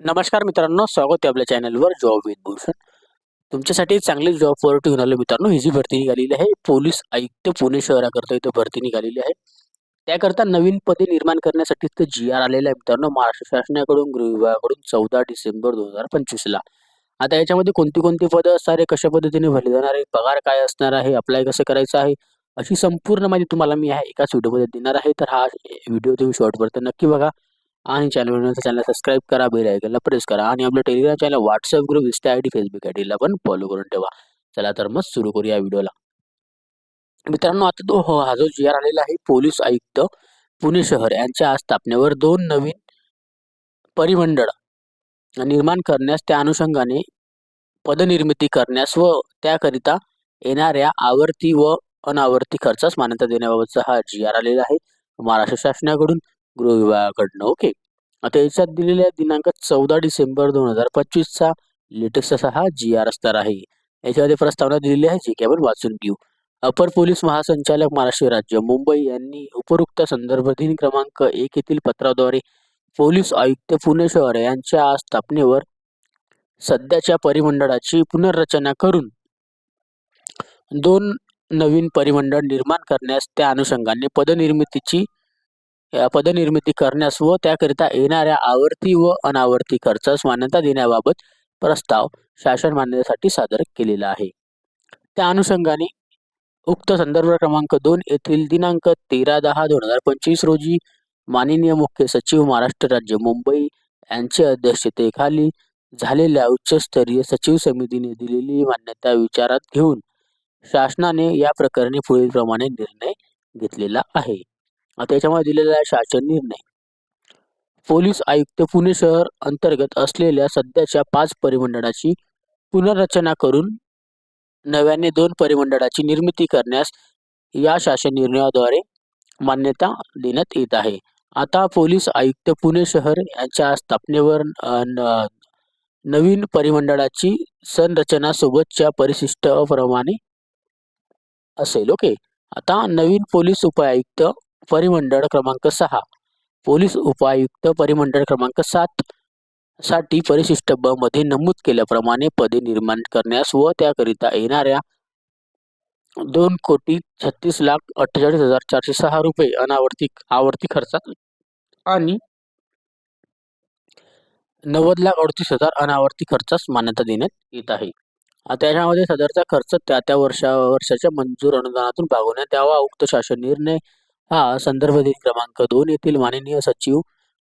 नमस्कार मित्रांनो, स्वागत आहे आपल्या चॅनलवर जॉब विथ भूषण. तुमच्यासाठी चांगली जॉब ऑपॉर्च्युनिटी घेऊन आलो मित्रांनो. ही जी भरती निघालेली आहे पोलीस आयुक्त पुणे शहराकरता इथं भरती निघालेली आहे. त्याकरता नवीन पदे निर्माण करण्यासाठी इथं जी आर आलेला आहे मित्रांनो, महाराष्ट्र शासनाकडून गृह विभागाकडून 14 डिसेंबर 2025 ला. आता याच्यामध्ये कोणती कोणती पदं असणार आहे, कशा पद्धतीने भरली जाणार आहे, पगार काय असणार आहे, अप्लाय कसं करायचं आहे, अशी संपूर्ण माहिती तुम्हाला मी एकाच व्हिडिओमध्ये देणार आहे. तर हा व्हिडिओ तुम्ही शेवटपर्यंत नक्की बघा आणि चॅनल सबस्क्राईब करा, बेल आयकॉनला प्रेस करा आणि आपलं Telegram channel, WhatsApp group, insta ID, Facebook आयडीला पण फॉलो करून ठेवा. चला तर मग सुरू करूया व्हिडिओला. मित्रांनो, आता हा जो जी आर आलेला आहे पोलीस आयुक्त पुणे शहर यांच्या स्थापनेवर 2 नवीन परिमंडळ निर्माण करण्यास, त्या अनुषंगाने पदनिर्मिती करण्यास व त्याकरिता येणाऱ्या आवर्ती व अनावर्ती खर्चास मान्यता देण्याबाबतचा हा जी आर आलेला आहे महाराष्ट्र शासनाकडून, गृह विभागाकडनं. ओके. आता याच्यात दिलेल्या दिनांक 14 डिसेंबर 2025 चा लेटेस्ट असा हा जी आर असणार आहे. याच्यामध्ये प्रस्तावना दिलेली आहे, जी की आपण वाचून घेऊ. अपर पोलीस महासंचालक महाराष्ट्र राज्य मुंबई यांनी उपरोक्त संदर्भ दिन क्रमांक 1 येथील पत्राद्वारे पोलीस आयुक्त पुणे शहर यांच्या स्थापनेवर सध्याच्या परिमंडळाची पुनर्रचना करून 2 नवीन परिमंडळ निर्माण करण्यास, त्या अनुषंगाने पदनिर्मिती करण्यास व त्याकरिता येणाऱ्या आवर्ती व अनावर्ती खर्चास मान्यता देण्याबाबत प्रस्ताव शासन मान्यतेसाठी सादर केलेला आहे. त्या अनुषंगाने उक्त संदर्भ क्रमांक 2 येथील दिनांक 13/10/2025 रोजी माननीय मुख्य सचिव महाराष्ट्र राज्य मुंबई यांच्या अध्यक्षतेखाली झालेल्या उच्चस्तरीय सचिव समितीने दिलेली मान्यता विचारात घेऊन शासनाने या प्रकरणी पुढील प्रमाणे निर्णय घेतलेला आहे. आता याच्यामध्ये दिलेला आहे शासन निर्णय. पोलीस आयुक्त पुणे शहर अंतर्गत असलेल्या सध्याच्या 5 परिमंडळाची पुनर्रचना करून नव्याने 2 परिमंडळाची निर्मिती करण्यास या शासन निर्णयाद्वारे मान्यता देण्यात येत आहे. आता पोलीस आयुक्त पुणे शहर यांच्या स्थापनेवर नवीन परिमंडळाची संरचना सोबतच्या परिशिष्टाप्रमाणे असेल. ओके. आता नवीन पोलीस उपायुक्त परिमंडळ क्रमांक 6, पोलीस उपायुक्त परिमंडळ क्रमांक 7 साठी परिशिष्ट ब मध्ये नमूद केल्याप्रमाणे पदे निर्माण करण्यास व त्याकरिता येणाऱ्या 2,36,48,406 रुपये आवर्ती खर्चात आणि 90,38,000 अनावर्ती खर्चास मान्यता देण्यात येत आहे. त्याच्यामध्ये सदरचा खर्च त्या वर्षाच्या मंजूर अनुदानातून भागवण्यात यावा. उक्त शासन निर्णय हा संदर्भ दिन क्रमांक 2 येथील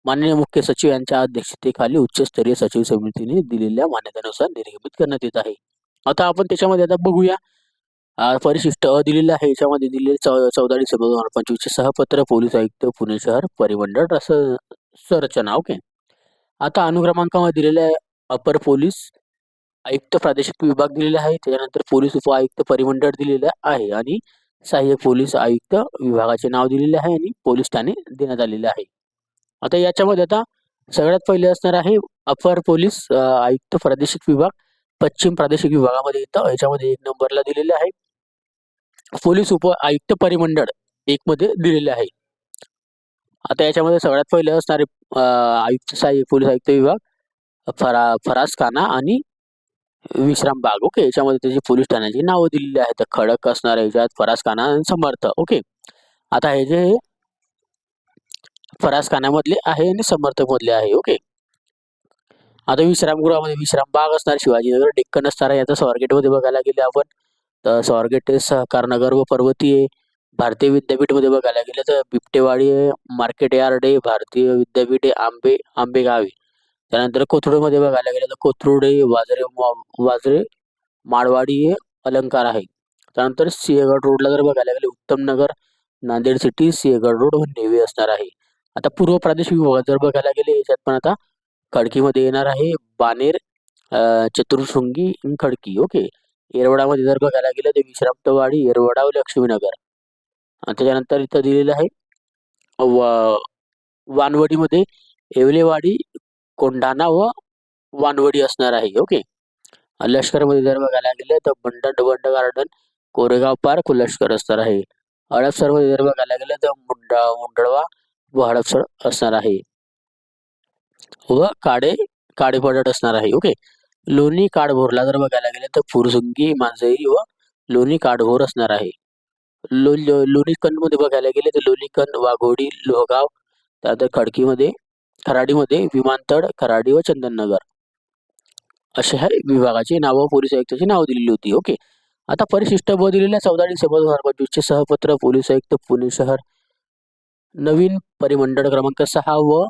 माननीय मुख्य सचिव यांच्या अध्यक्षतेखाली उच्चस्तरीय सचिव समितीने दिलेल्या मान्यतेनुसार निर्गमित करण्यात येत आहे. आता आपण त्याच्यामध्ये आता बघूया. परिशिष्ट अ दिलेला आहे. याच्यामध्ये दिलेले 14 डिसेंबर 2025 सहपत्र पोलीस आयुक्त पुणे शहर परिमंडळ असं संरचना. ओके. आता अनुक्रमांकामध्ये दिलेले आहे अपर पोलीस आयुक्त प्रादेशिक विभाग दिलेला आहे, त्याच्यानंतर पोलीस उपआयुक्त परिमंडळ दिलेलं आहे आणि सहाय्यक पोलीस आयुक्त विभागाचे नाव दिलेले आहे आणि पोलीस ठाणे देण्यात आलेले आहे. आता याच्यामध्ये आता सगळ्यात पहिले असणार आहे अपर पोलीस आयुक्त प्रादेशिक विभाग पश्चिम प्रादेशिक विभागामध्ये येतं. याच्यामध्ये 1 नंबरला दिलेले आहे. पोलीस उप आयुक्त परिमंडळ 1 मध्ये दिलेले आहे. आता याच्यामध्ये सगळ्यात पहिले असणारे आयुक्त सहाय्यक पोलीस आयुक्त विभाग फरासखाना आणि विश्रामबाग. ओके. याच्यामध्ये त्याची पोलीस ठाण्याची नावं दिलेली आहेत. खडक असणार आहे याच्यात फरासखाना आणि समर्थ. ओके. आता हे जे फरासखान्यामधले आहे आणि समर्थ मधले आहे. ओके. आता विश्रामगृहामध्ये विश्रामबाग असणार, शिवाजीनगर, डेक्कन असणार आहे. याचा स्वारगेट मध्ये बघायला गेले आपण तर स्वारगेट सहकारनगर व पर्वती आहे. भारतीय विद्यापीठ मध्ये बघायला गेलं तर बिबटेवाडी आहे, मार्केट यार्ड आहे, भारतीय विद्यापीठ आहे, आंबेगाव आहे. त्यानंतर कोथरूडमध्ये बघायला गेलं तर कोथरूड आहे, वाजरे माळवाडी आहे, अलंकार आहे. त्यानंतर सिंहगड रोडला जर बघायला गेले उत्तम नगर, नांदेड सिटी, सिंहगड रोड व नेवे असणार आहे. आता पूर्व प्रादेशिक विभागात जर बघायला गेले याच्यात पण आता खडकीमध्ये येणार आहे बानेर, चतुर्शृंगी, खडकी. ओके. येरवडामध्ये जर बघायला गेलं तर विश्रामतवाडी, येरवडा व लक्ष्मीनगर. त्याच्यानंतर इथं दिलेलं आहे वानवडीमध्ये येवलेवाडी, कोंढाणा व वानवडी असणार आहे. ओके. लष्करमध्ये जर बघायला गेलं तर बंड गार्डन, कोरेगाव पार्क, लष्कर असणार आहे. हडपसरमध्ये जर बघायला गेलं तर मुंडळवा व हडपसर असणार आहे व काडे काळे पडत असणार आहे. ओके. लोणी काळभोरला जर बघायला गेलं तर फुरसुंगी, मांजरी व लोणी काळभोर असणार आहे. लोणीकंदमध्ये बघायला गेले तर लोणीकंद, वाघोडी, लोहगाव, त्यानंतर खराडीमध्ये विमानतळ, खराडी व चंदननगर असे ह्या विभागाची नावं पोलीस आयुक्ताची नाव दिलेली होती. ओके. आता परिशिष्ट ब दिलेल्या 14 डिसेंबर 2025 चे सहपत्र पोलीस आयुक्त पुणे शहर नवीन परिमंडळ क्रमांक 6 व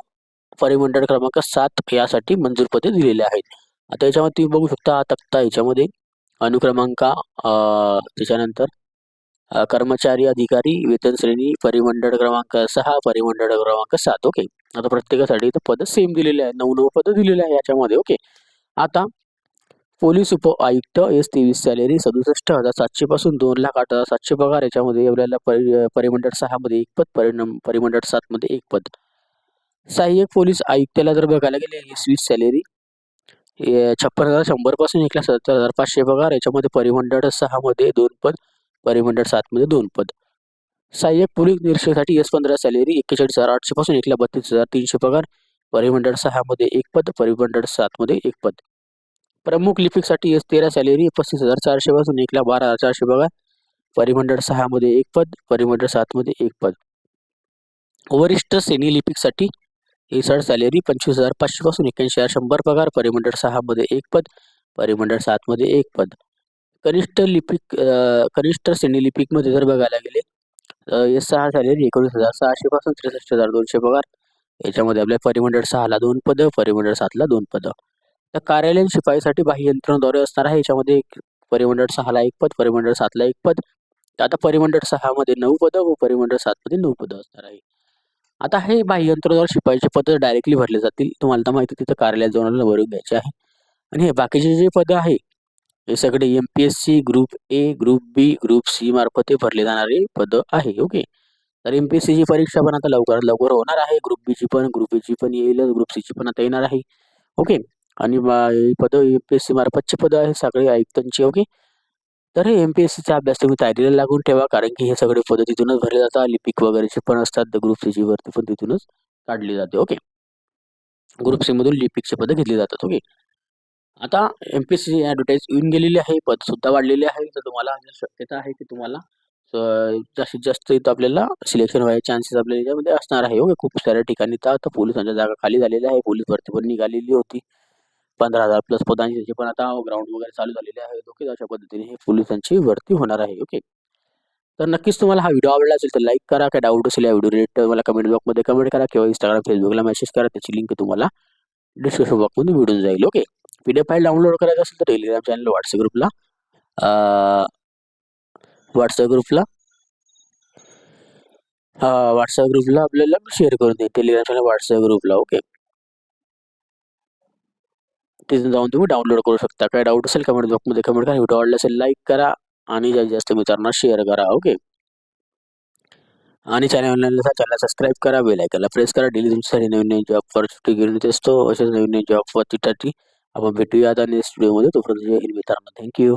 परिमंडळ क्रमांक 7 यासाठी मंजूर पत्रे दिलेले आहेत. आता याच्यामध्ये तुम्ही बघू शकता हा तक्ता, याच्यामध्ये अनुक्रमांका, त्याच्यानंतर कर्मचारी अधिकारी वेतन श्रेणी परिमंडळ क्रमांक 6 परिमंडळ क्रमांक 7. ओके. आता प्रत्येकासाठी इथं पद सेम दिलेले आहे, 9 पद दिलेले आहे याच्यामध्ये. ओके. आता पोलीस उप आयुक्त S23 सॅलरी 67,700 पासून 2,08,700 पगार. याच्यामध्ये आपल्याला परिमंडळ 6 मध्ये 1 पद, परिमंडळ 7 मध्ये 1 पद. सहाय्यक पोलीस आयुक्ताला जर बघायला गेले S20 सॅलरी 56,100 पासून 1,70,500 पगार. याच्यामध्ये परिमंडळ 6 मध्ये 2 पद, परिमंडळ 7 मध्ये 2 पद. सहाय्यक पोलीस निरीक्षकासाठी S15 सॅलरी 41,800 पासून 1,32,300 पगार. परिमंडळ 6 मध्ये 1 पद, परिमंडळ 7 मध्ये 1 पद. प्रमुख लिपिकसाठी S13 सॅलरी 35,400 पासून 1,12,400 पगार. परिमंडळ 6 मध्ये 1 पद, परिमंडळ 7 मध्ये 1 पद. वरिष्ठ श्रेणी लिपिकसाठी A60 सॅलरी 25,500 पासून 81,100 पगार. परिमंडळ 6 मध्ये 1 पद, परिमंडळ 7 मध्ये 1 पद. कनिष्ठ श्रेणी लिपिक मध्ये जर बघायला गेले S6 सॅलरी 19,600 पासून 63,200 पगार. याच्यामध्ये आपल्या परिमंडळ 6 ला 2 पद, परिमंडळ 7 ला 2 पद. तर कार्यालयीन शिपाईसाठी बाह्य यंत्रणेद्वारे असणार आहे. याच्यामध्ये परिमंडळ 6 ला 1 पद, परिमंडळ 7 ला 1 पद. आता परिमंडळ 6 मध्ये 9 पद व परिमंडळ 7 मध्ये 9 पद असणार आहे. आता हे बाह्य यंत्रणेद्वारे शिपाईचे पद डायरेक्टली भरले जातील. तुम्हाला तर माहिती तिथं कार्यालयात जाऊन भरून घ्यायचे आहे. आणि हे बाकीचे जे पद आहे हे सगळे MPSC group A, group B, group C मार्फत हे भरले जाणारे पद आहे. ओके. तर MPSC ची परीक्षा पण आता लवकरात लवकर होणार आहे. ग्रुप B ची पण, ग्रुप A ची पण येईलच, ग्रुप C ची पण आता येणार आहे. ओके. आणि पद MPSC मार्फतचे पद आहे सगळे आयुक्तांची. ओके. तर हे MPSC चा अभ्यास तुम्ही तयारीला लागून ठेवा, कारण की हे सगळे पद तिथूनच भरले जातात. लिपिक वगैरेचे पण असतात, ग्रुप C ची भरती पण तिथूनच काढली जाते. ओके. ग्रुप C मधून लिपिकचे पद घेतली जातात. ओके. आता MPSC ॲडव्हर्टाईज येऊन गेलेली आहे, पद सुद्धा वाढलेले आहे. तर तुम्हाला शक्यता आहे की तुम्हाला जास्तीत जास्त इथं आपल्याला सिलेक्शन व्हायचे चान्सेस आपल्याला याच्यामध्ये असणार आहे. ओके. खूप साऱ्या ठिकाणी तर आता पोलिसांच्या जागा खाली झालेल्या आहे. पोलीस भरती पण निघालेली होती 15,000 प्लस पदांची, त्याची पण आता ग्राउंड वगैरे चालू झालेले आहेत. ओके. अशा पद्धतीने हे पोलिसांची भरती होणार आहे. ओके. तर नक्कीच तुम्हाला हा व्हिडिओ आवडला असेल तर लाईक करा. काय डाऊट असेल या व्हिडिओ रिलेटेड मला कमेंट बॉक्समध्ये कमेंट करा किंवा Instagram, Facebookला मेसेज करा. त्याची लिंक तुम्हाला डिस्क्रिप्शन बॉक्समध्ये मिळून जाईल. ओके. PDF फाईल डाउनलोड करायचं असेल तर टेलिग्राम चॅनल, व्हॉट्सअप ग्रुपला आपल्याला शेअर करून देईल. टेलिग्राम चॅनल, व्हॉट्सअप ग्रुपला. ओके. तिथे जाऊन तुम्ही डाउनलोड करू शकता. काय डाऊट असेल कमेंट बॉक्समध्ये कमेंट करा. व्हिडिओ आवडला असेल लाईक करा आणि जास्तीत जास्त मित्रांना शेअर करा. ओके. आणि चॅनलला सबस्क्राईब करा, बेल आयकॉनला प्रेस करा. डेली तुमच्यासाठी नवीन नवीन जॉब ऑपॉर्च्युनिटी घेऊन येत असतो. अशाच नवीन नवीन जॉब ऑपॉर्च्युनिटी आपण भेटूया आता नेक्स्ट व्हिडिओमध्ये. तोपर्यंत जय हिंद मित्रांनो. थँक्यू.